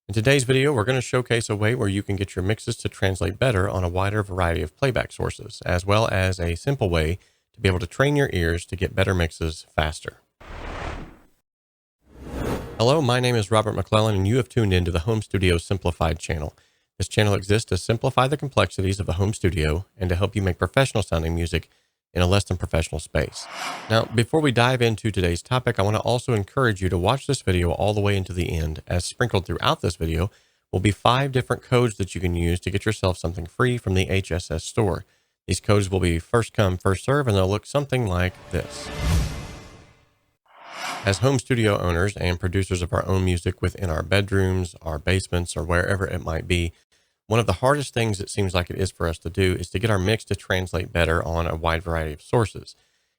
In today's video, we're going to showcase a way where you can get your mixes to translate better on a wider variety of playback sources, as well as a simple way to be able to train your ears to get better mixes faster. Hello, my name is Robert McClellan, and you have tuned into the Home Studio Simplified channel. This channel exists to simplify the complexities of a home studio and to help you make professional sounding music in a less than professional space. Now, before we dive into today's topic, I want to also encourage you to watch this video all the way into the end, as sprinkled throughout this video will be 5 different codes that you can use to get yourself something free from the HSS store. These codes will be first come, first serve, and they'll look something like this. As home studio owners and producers of our own music within our bedrooms, our basements, or wherever it might be, one of the hardest things it seems like it is for us to do is to get our mix to translate better on a wide variety of sources.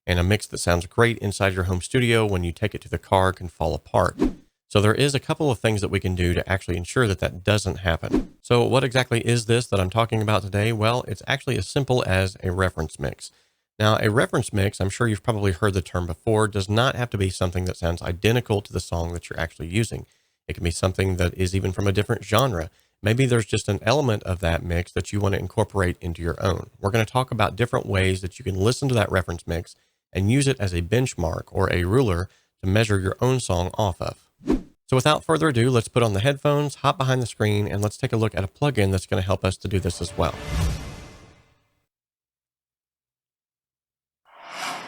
And a mix that sounds great inside your home studio, when you take it to the car, can fall apart. So there is a couple of things that we can do to actually ensure that that doesn't happen. So what exactly is this that I'm talking about today? Well, it's actually as simple as a reference mix. Now, a reference mix, I'm sure you've probably heard the term before, does not have to be something that sounds identical to the song that you're actually using. It can be something that is even from a different genre. Maybe there's just an element of that mix that you want to incorporate into your own. We're going to talk about different ways that you can listen to that reference mix and use it as a benchmark or a ruler to measure your own song off of. So without further ado, let's put on the headphones, hop behind the screen, and let's take a look at a plugin that's going to help us to do this as well.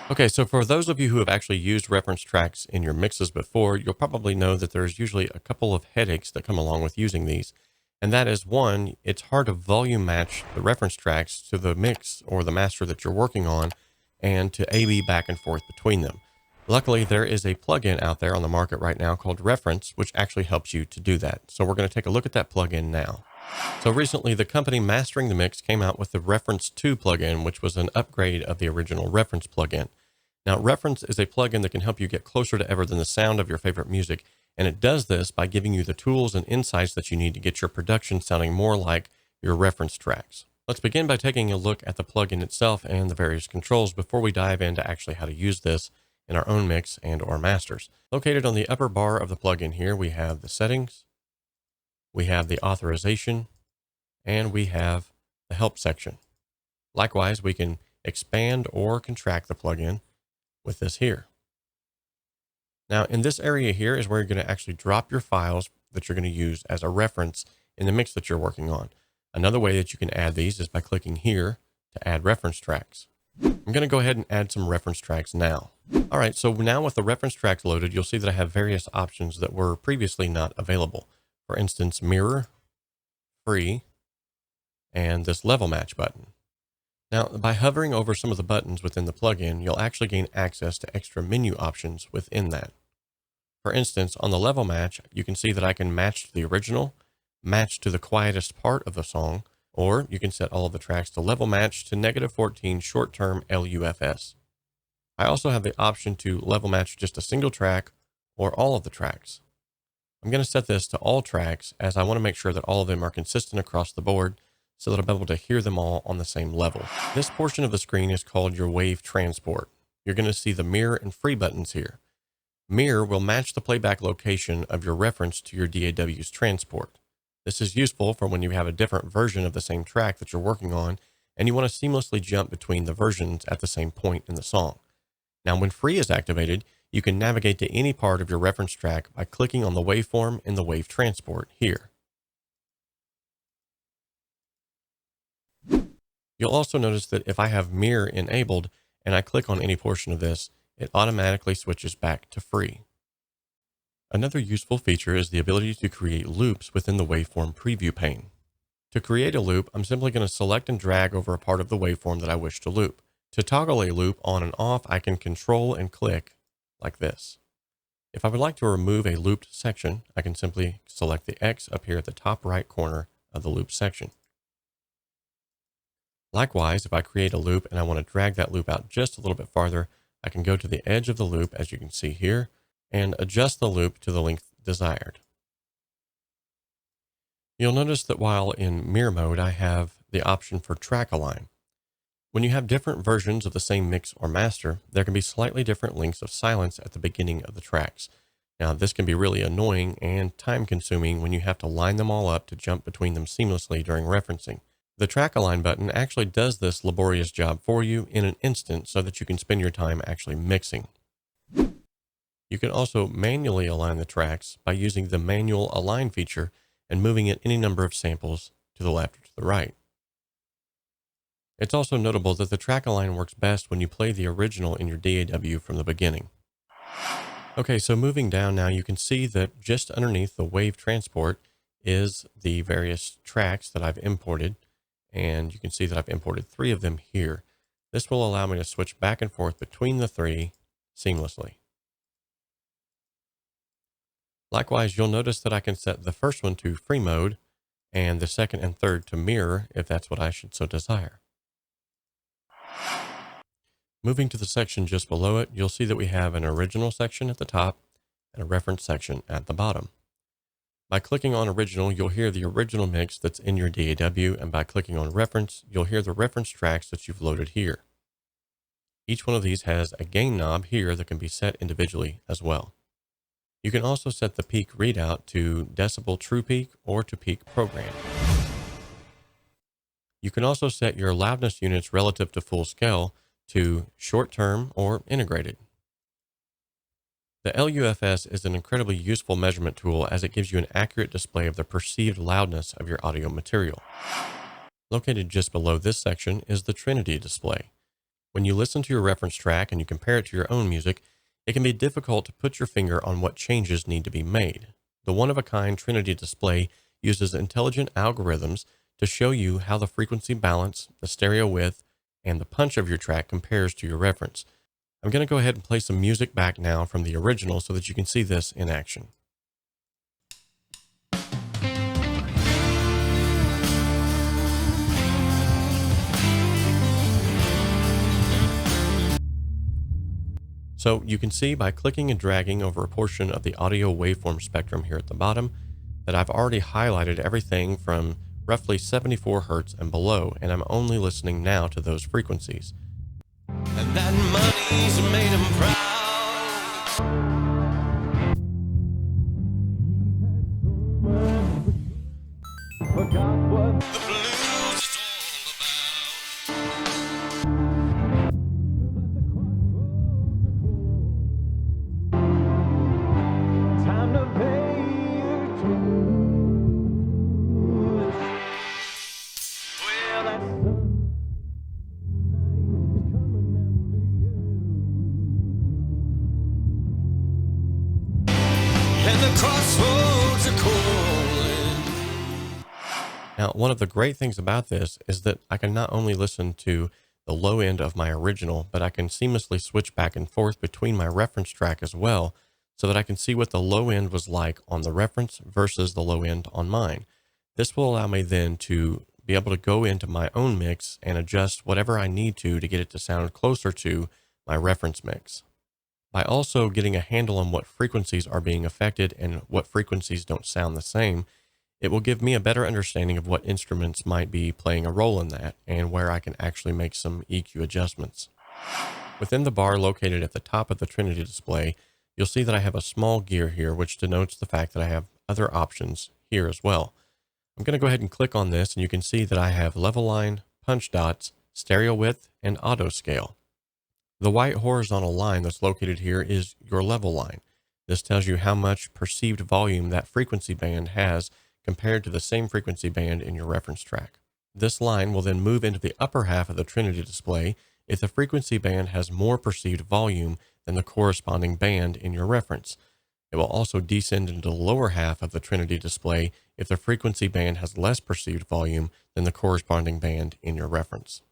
Okay, so for those of you who have actually used reference tracks in your mixes before, you'll probably know that there's usually a couple of headaches that come along with using these. And that is, one, it's hard to volume match the reference tracks to the mix or the master that you're working on and to A/B back and forth between them. Luckily, there is a plugin out there on the market right now called Reference, which actually helps you to do that. So we're going to take a look at that plugin now. So recently, the company mastering the mix came out with the Reference 2 plugin, which was an upgrade of the original Reference plugin. Now, Reference is a plugin that can help you get closer to ever than the sound of your favorite music, and it does this by giving you the tools and insights that you need to get your production sounding more like your reference tracks. Let's begin by taking a look at the plugin itself and the various controls before we dive into actually how to use this in our own mix and or masters. Located on the upper bar of the plugin here, we have the settings, we have the authorization, and we have the help section. Likewise, we can expand or contract the plugin with this here. Now, in this area here is where you're going to actually drop your files that you're going to use as a reference in the mix that you're working on. Another way that you can add these is by clicking here to add reference tracks. I'm going to go ahead and add some reference tracks now. All right, so now with the reference tracks loaded, you'll see that I have various options that were previously not available. For instance, mirror, free, and this level match button. Now, by hovering over some of the buttons within the plugin, you'll actually gain access to extra menu options within that. For instance, on the level match, you can see that I can match to the original, match to the quietest part of the song, or you can set all of the tracks to level match to -14 short-term LUFS. I also have the option to level match just a single track or all of the tracks. I'm going to set this to all tracks, as I want to make sure that all of them are consistent across the board so that I'll be able to hear them all on the same level. This portion of the screen is called your wave transport. You're going to see the mirror and free buttons here. Mirror will match the playback location of your reference to your DAW's transport. This is useful for when you have a different version of the same track that you're working on and you want to seamlessly jump between the versions at the same point in the song. Now, when free is activated, you can navigate to any part of your reference track by clicking on the waveform in the wave transport here. You'll also notice that if I have mirror enabled and I click on any portion of this, it automatically switches back to free. Another useful feature is the ability to create loops within the waveform preview pane. To create a loop, I'm simply going to select and drag over a part of the waveform that I wish to loop. To toggle a loop on and off, I can control and click like this. If I would like to remove a looped section, I can simply select the X up here at the top right corner of the loop section. Likewise, if I create a loop and I want to drag that loop out just a little bit farther, I can go to the edge of the loop, as you can see here, and adjust the loop to the length desired. You'll notice that while in mirror mode, I have the option for track align. When you have different versions of the same mix or master, there can be slightly different lengths of silence at the beginning of the tracks. Now, this can be really annoying and time consuming when you have to line them all up to jump between them seamlessly during referencing. The track align button actually does this laborious job for you in an instant so that you can spend your time actually mixing. You can also manually align the tracks by using the manual align feature and moving it any number of samples to the left or to the right. It's also notable that the track align works best when you play the original in your DAW from the beginning. Okay, so moving down now, you can see that just underneath the wave transport is the various tracks that I've imported, and you can see that I've imported 3 of them here. This will allow me to switch back and forth between the 3 seamlessly. Likewise, you'll notice that I can set the first one to free mode and the second and third to mirror if that's what I should so desire. Moving to the section just below it, you'll see that we have an original section at the top and a reference section at the bottom. By clicking on original, you'll hear the original mix that's in your DAW, and by clicking on reference, you'll hear the reference tracks that you've loaded here. Each one of these has a gain knob here that can be set individually as well. You can also set the peak readout to decibel true peak or to peak program. You can also set your loudness units relative to full scale to short term or integrated. The LUFS is an incredibly useful measurement tool as it gives you an accurate display of the perceived loudness of your audio material. Located just below this section is the Trinity display. When you listen to your reference track and you compare it to your own music, it can be difficult to put your finger on what changes need to be made. The one-of-a-kind Trinity display uses intelligent algorithms to show you how the frequency balance, the stereo width, and the punch of your track compares to your reference. I'm going to go ahead and play some music back now from the original so that you can see this in action. So you can see by clicking and dragging over a portion of the audio waveform spectrum here at the bottom that I've already highlighted everything from roughly 74 Hertz and below, and I'm only listening now to those frequencies. And that money's made him proud. Forgot what the blues is all about. Time to pay your dues. Well, that's the crossroads are calling. Now, one of the great things about this is that I can not only listen to the low end of my original, but I can seamlessly switch back and forth between my reference track as well, so that I can see what the low end was like on the reference versus the low end on mine. This will allow me then to be able to go into my own mix and adjust whatever I need to get it to sound closer to my reference mix. By also getting a handle on what frequencies are being affected and what frequencies don't sound the same, it will give me a better understanding of what instruments might be playing a role in that and where I can actually make some EQ adjustments. Within the bar located at the top of the Trinity display, you'll see that I have a small gear here, which denotes the fact that I have other options here as well. I'm going to go ahead and click on this, and you can see that I have level line, punch dots, stereo width, and auto scale. The white horizontal line that's located here is your level line. This tells you how much perceived volume that frequency band has compared to the same frequency band in your reference track. This line will then move into the upper half of the Trinity display if the frequency band has more perceived volume than the corresponding band in your reference. It will also descend into the lower half of the Trinity display if the frequency band has less perceived volume than the corresponding band in your reference.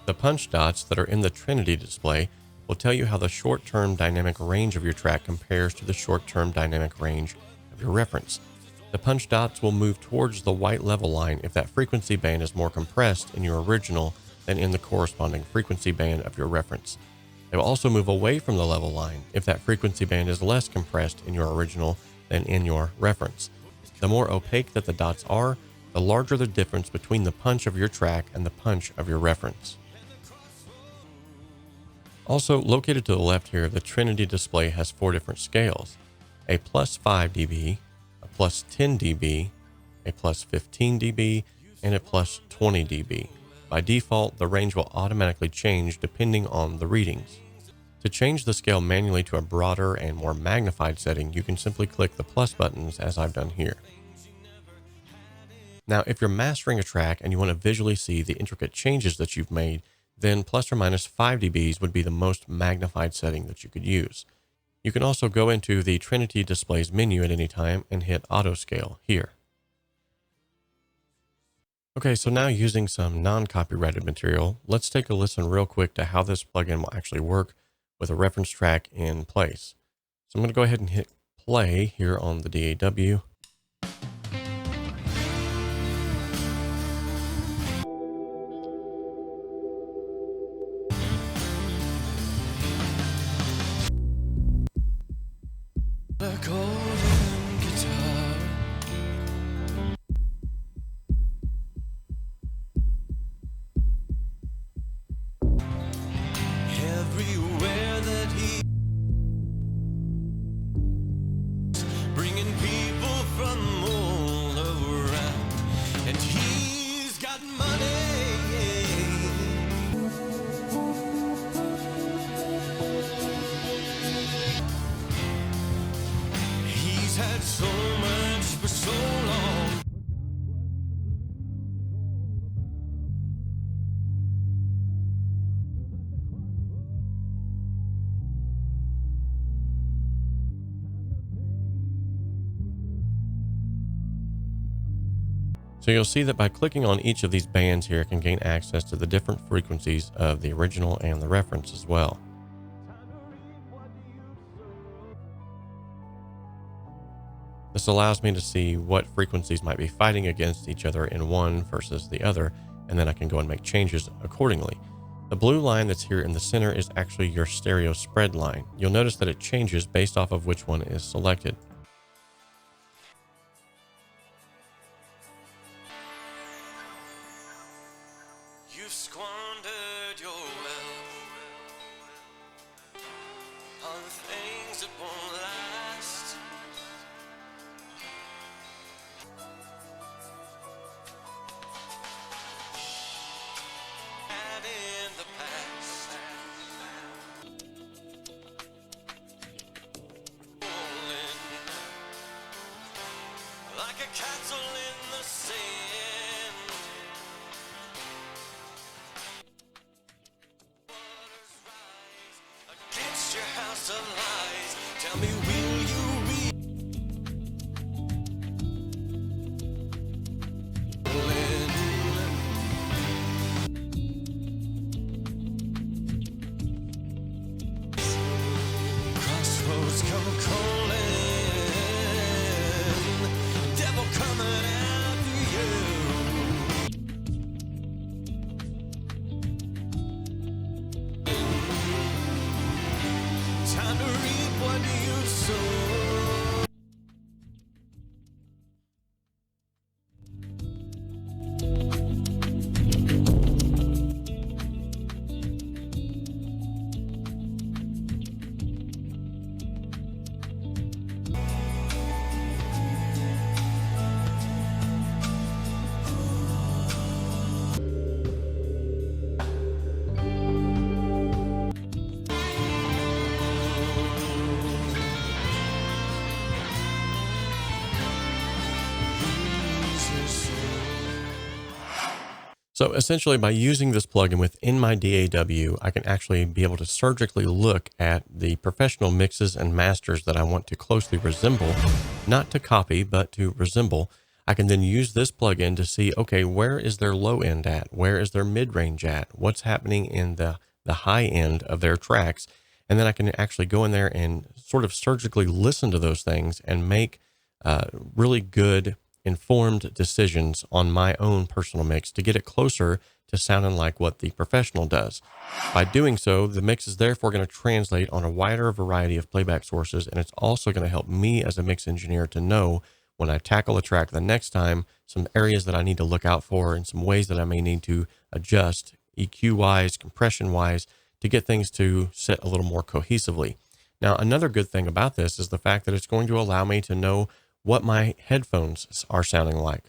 The punch dots that are in the Trinity display will tell you how the short-term dynamic range of your track compares to the short-term dynamic range of your reference. The punch dots will move towards the white level line if that frequency band is more compressed in your original than in the corresponding frequency band of your reference. They will also move away from the level line if that frequency band is less compressed in your original than in your reference. The more opaque that the dots are, the larger the difference between the punch of your track and the punch of your reference. Also, located to the left here, the Trinity display has 4 different scales. a plus 5 dB, a plus 10 dB, a plus 15 dB, and a plus 20 dB. By default, the range will automatically change depending on the readings. To change the scale manually to a broader and more magnified setting, you can simply click the plus buttons as I've done here. Now, if you're mastering a track and you want to visually see the intricate changes that you've made, then plus or minus 5 dBs would be the most magnified setting that you could use. You can also go into the Trinity Displays menu at any time and hit Auto Scale here. Okay, so now using some non-copyrighted material, let's take a listen real quick to how this plugin will actually work with a reference track in place. So I'm going to go ahead and hit play here on the DAW. Everywhere that he bringing people from all around, and he's got money. He's had so much for so long. So you'll see that by clicking on each of these bands here, I can gain access to the different frequencies of the original and the reference as well. This allows me to see what frequencies might be fighting against each other in one versus the other, and then I can go and make changes accordingly. The blue line that's here in the center is actually your stereo spread line. You'll notice that it changes based off of which one is selected. You've squandered your wealth on things that won't last. And in the past, rolling like a castle in the sand. Against your house of lies, tell me, will you be crossroads come calling, devil coming after you. Time to reap what you sow. So essentially, by using this plugin within my DAW, I can actually be able to surgically look at the professional mixes and masters that I want to closely resemble, not to copy, but to resemble. I can then use this plugin to see, okay, where is their low end at? Where is their mid range at? What's happening in the high end of their tracks? And then I can actually go in there and sort of surgically listen to those things and make really good informed decisions on my own personal mix to get it closer to sounding like what the professional does. By doing so, the mix is therefore going to translate on a wider variety of playback sources, and it's also going to help me as a mix engineer to know when I tackle a track the next time, some areas that I need to look out for and some ways that I may need to adjust EQ-wise, compression-wise, to get things to sit a little more cohesively. Now, another good thing about this is the fact that it's going to allow me to know what my headphones are sounding like.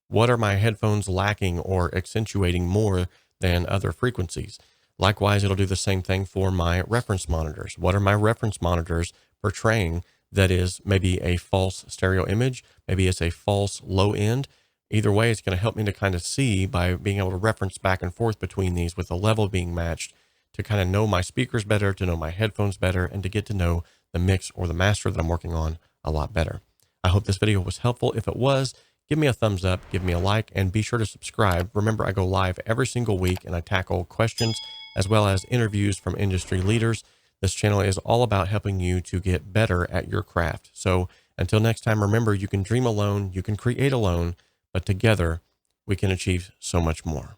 What are my headphones lacking or accentuating more than other frequencies? Likewise, it'll do the same thing for my reference monitors. What are my reference monitors portraying that is maybe a false stereo image? Maybe it's a false low end. Either way, it's going to help me to kind of see by being able to reference back and forth between these with the level being matched to kind of know my speakers better, to know my headphones better, and to get to know the mix or the master that I'm working on a lot better. I hope this video was helpful. If it was, give me a thumbs up, give me a like, and be sure to subscribe. Remember, I go live every single week and I tackle questions as well as interviews from industry leaders. This channel is all about helping you to get better at your craft. So until next time, remember, you can dream alone, you can create alone, but together we can achieve so much more.